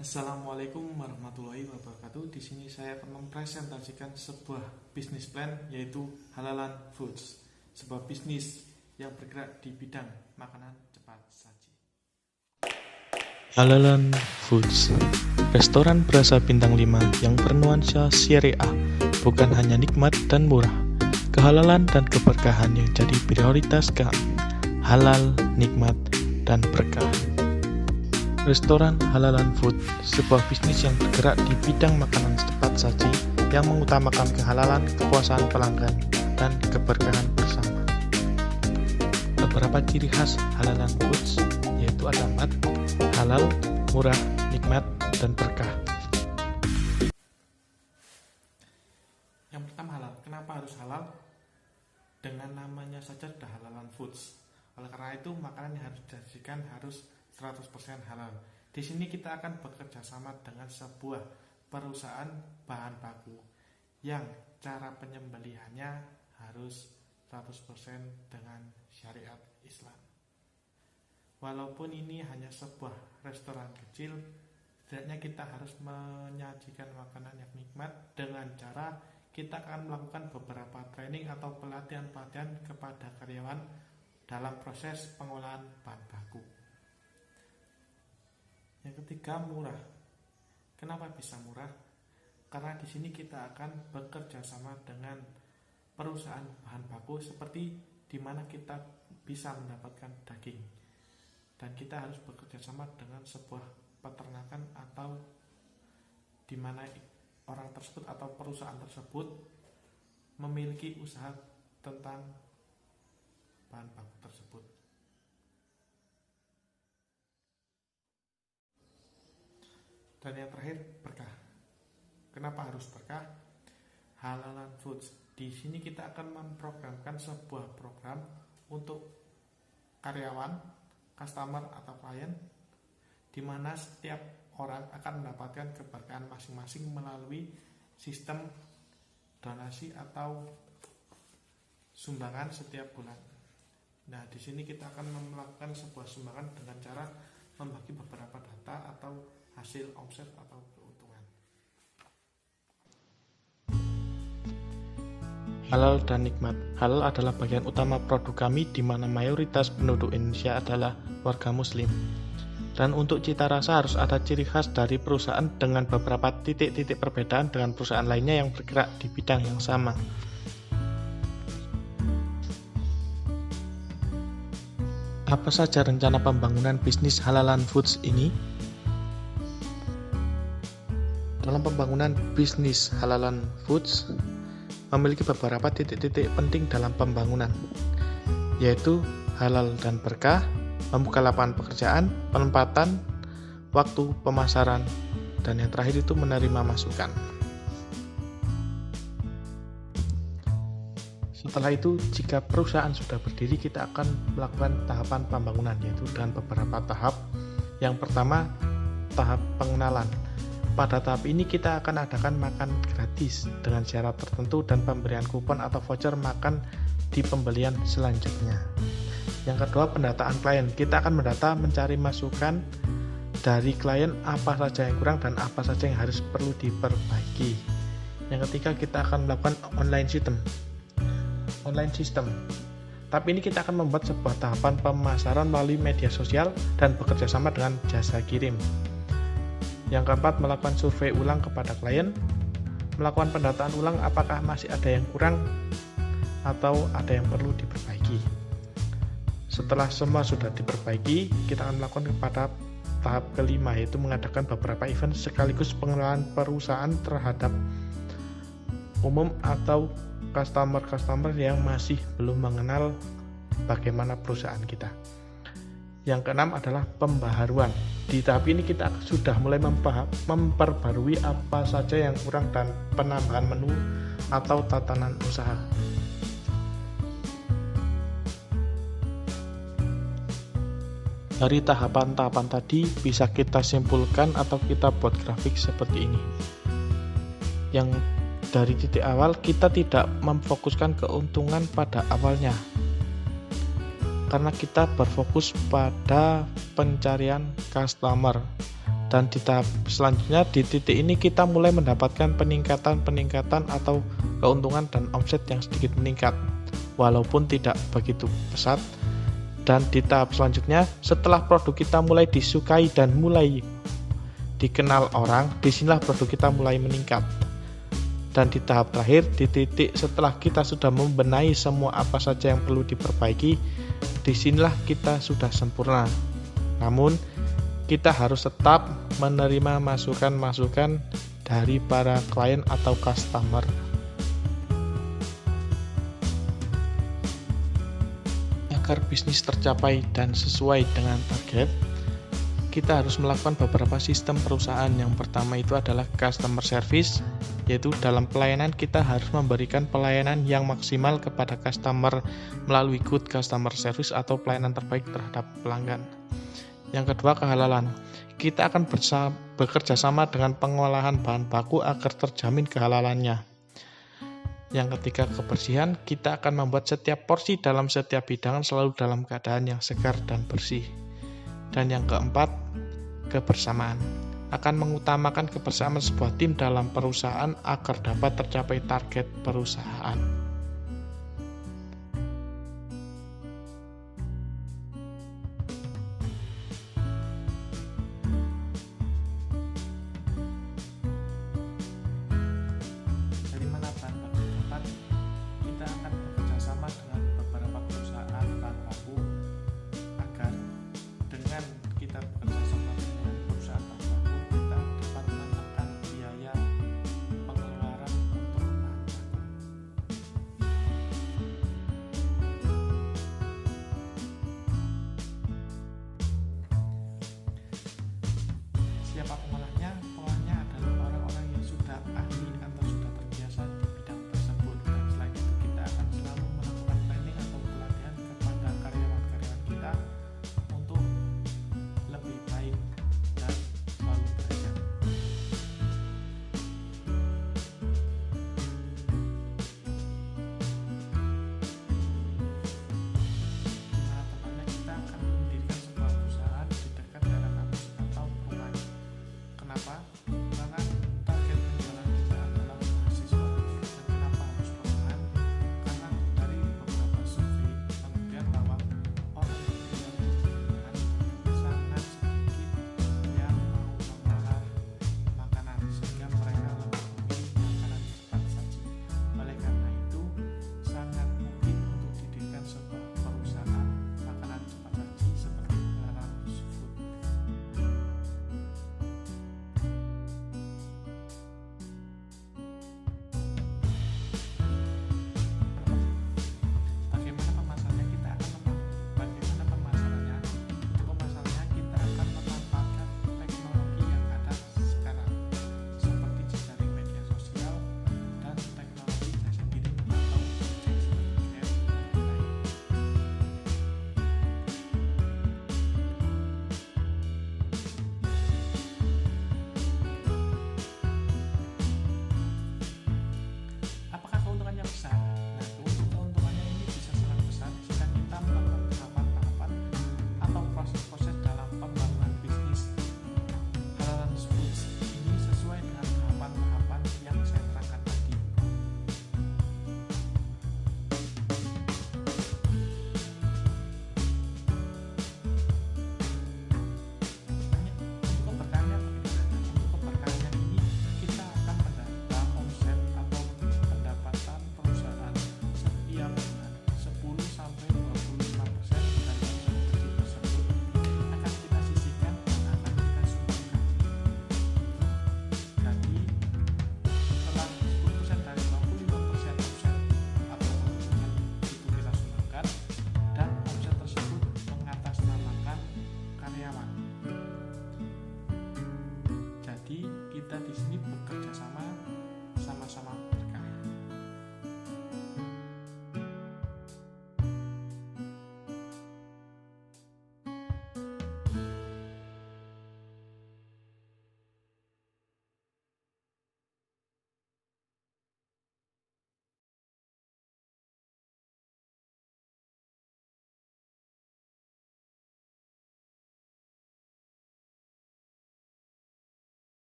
Assalamualaikum warahmatullahi wabarakatuh. Di sini saya akan mempresentasikan sebuah bisnis plan, yaitu Halalan Foods, sebuah bisnis yang bergerak di bidang makanan cepat saji. Halalan Foods, restoran berasa bintang 5 yang bernuansa Serie A, bukan hanya nikmat dan murah. Kehalalan dan keberkahan yang jadi prioritas kami. Halal, nikmat, dan berkah. Restoran Halalan Food, sebuah bisnis yang bergerak di bidang makanan cepat saji yang mengutamakan kehalalan, kepuasan pelanggan, dan keberkahan bersama. Beberapa ciri khas Halalan Foods yaitu ada 4: halal, murah, nikmat, dan berkah. Yang pertama, halal. Kenapa harus halal? Dengan namanya saja sudah Halalan Foods. Oleh karena itu, makanan yang harus disajikan harus 100% halal. Di sini kita akan bekerja sama dengan sebuah perusahaan bahan baku yang cara penyembelihannya harus 100% dengan syariat Islam. Walaupun ini hanya sebuah restoran kecil, setidaknya kita harus menyajikan makanan yang nikmat dengan cara kita akan melakukan beberapa training atau pelatihan-pelatihan kepada karyawan dalam proses pengolahan bahan baku. Yang ketiga, murah. Kenapa bisa murah? Karena di sini kita akan bekerja sama dengan perusahaan bahan baku seperti di mana kita bisa mendapatkan daging. Dan kita harus bekerja sama dengan sebuah peternakan atau di mana orang tersebut atau perusahaan tersebut memiliki usaha tentang bahan baku tersebut. Dan yang terakhir, berkah. Kenapa harus berkah? Halalan Foods. Di sini kita akan memprogramkan sebuah program untuk karyawan, customer atau klien, di mana setiap orang akan mendapatkan keberkahan masing-masing melalui sistem donasi atau sumbangan setiap bulan. Nah, di sini kita akan melakukan sebuah sumbangan dengan cara membagi beberapa data atau hasil omset atau keuntungan. Halal dan nikmat. Halal adalah bagian utama produk kami di mana mayoritas penduduk Indonesia adalah warga muslim. Dan untuk cita rasa harus ada ciri khas dari perusahaan dengan beberapa titik-titik perbedaan dengan perusahaan lainnya yang bergerak di bidang yang sama. Apa saja rencana pembangunan bisnis Halalan Foods ini? Dalam pembangunan bisnis Halalan Foods memiliki beberapa titik-titik penting dalam pembangunan, yaitu halal dan berkah, membuka lapangan pekerjaan, penempatan, waktu, pemasaran, dan yang terakhir itu menerima masukan. Setelah itu, jika perusahaan sudah berdiri, kita akan melakukan tahapan pembangunan, yaitu dengan beberapa tahap. Yang pertama, tahap pengenalan. Pada tahap ini kita akan adakan makan gratis dengan syarat tertentu dan pemberian kupon atau voucher makan di pembelian selanjutnya. Yang kedua, pendataan klien. Kita akan mendata, mencari masukan dari klien apa saja yang kurang dan apa saja yang harus perlu diperbaiki. Yang ketiga, kita akan melakukan online system. Tapi ini kita akan membuat sebuah tahapan pemasaran melalui media sosial dan bekerja sama dengan jasa kirim. Yang keempat, melakukan survei ulang kepada klien, melakukan pendataan ulang apakah masih ada yang kurang atau ada yang perlu diperbaiki. Setelah semua sudah diperbaiki, kita akan melakukan kepada tahap kelima, yaitu mengadakan beberapa event sekaligus pengenalan perusahaan terhadap umum atau customer yang masih belum mengenal bagaimana perusahaan kita. Yang keenam adalah pembaharuan. Di tahap ini kita sudah mulai memperbarui apa saja yang kurang dan penambahan menu atau tatanan usaha. Dari tahapan-tahapan tadi bisa kita simpulkan atau kita buat grafik seperti ini. Yang dari titik awal kita tidak memfokuskan keuntungan pada awalnya, karena kita berfokus pada pencarian customer Dan di tahap selanjutnya, di titik ini kita mulai mendapatkan peningkatan atau keuntungan dan omset yang sedikit meningkat, walaupun tidak begitu pesat. Dan di tahap selanjutnya, setelah produk kita mulai disukai dan mulai dikenal orang, disinilah produk kita mulai meningkat. Dan di tahap terakhir, di titik setelah kita sudah membenahi semua apa saja yang perlu diperbaiki, disinilah kita sudah sempurna. Namun, kita harus tetap menerima masukan-masukan dari para klien atau customer. Agar bisnis tercapai dan sesuai dengan target, kita harus melakukan beberapa sistem perusahaan. Yang pertama itu adalah customer service, yaitu dalam pelayanan kita harus memberikan pelayanan yang maksimal kepada customer melalui good customer service atau pelayanan terbaik terhadap pelanggan. Yang kedua, kehalalan. Kita akan bekerja sama dengan pengolahan bahan baku agar terjamin kehalalannya. Yang ketiga, kebersihan. Kita akan membuat setiap porsi dalam setiap hidangan selalu dalam keadaan yang segar dan bersih. Dan yang keempat, kebersamaan. Akan mengutamakan kebersamaan sebuah tim dalam perusahaan agar dapat tercapai target perusahaan. Dari mana bahan baku dapat? Kita akan bekerja sama dengan beberapa perusahaan bahan baku agar dengan kita bekerja sama dengan perusahaan bahan baku, kita dapat menekan biaya pengeluaran untuk bahan baku.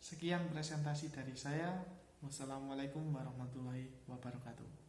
Sekian presentasi dari saya. Wassalamualaikum warahmatullahi wabarakatuh.